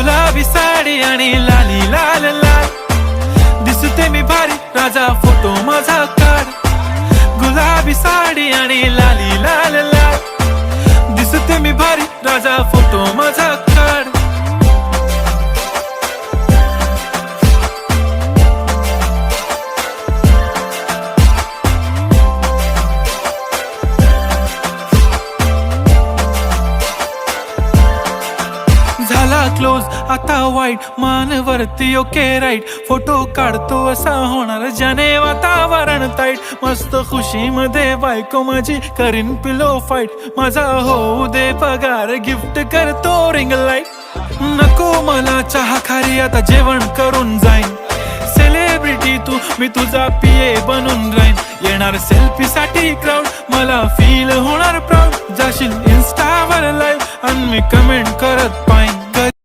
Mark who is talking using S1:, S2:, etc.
S1: गुलाबी साडी आणि लाली लाल लाल, दिसते मी भारी राजा फोटो माझा काढ. गुलाबी साडी आणि लाली लाल लाल, दिसते मी भारी राजा फोटो माझा काढ. झाला क्लोज आता वाईट, मानवरती ओके राईट, फोटो काढतो असा होणार ज्याने वातावरण ताईट. मस्त खुशी मध्ये बायको माझी करीन पिलो फाईट, माझा होऊ दे पगार गिफ्ट करतो रिंग लाईट. नको मला चहा खारी आता जेवण करून जाईन, सेलिब्रिटी तू मी तुझा पिये बनून राहीन. येणार सेल्फी साठी क्राऊड, मला फील होणार प्राऊड. जाशील इन्स्टावर लाईव्ह आणि मी कमेंट करत पाहिन,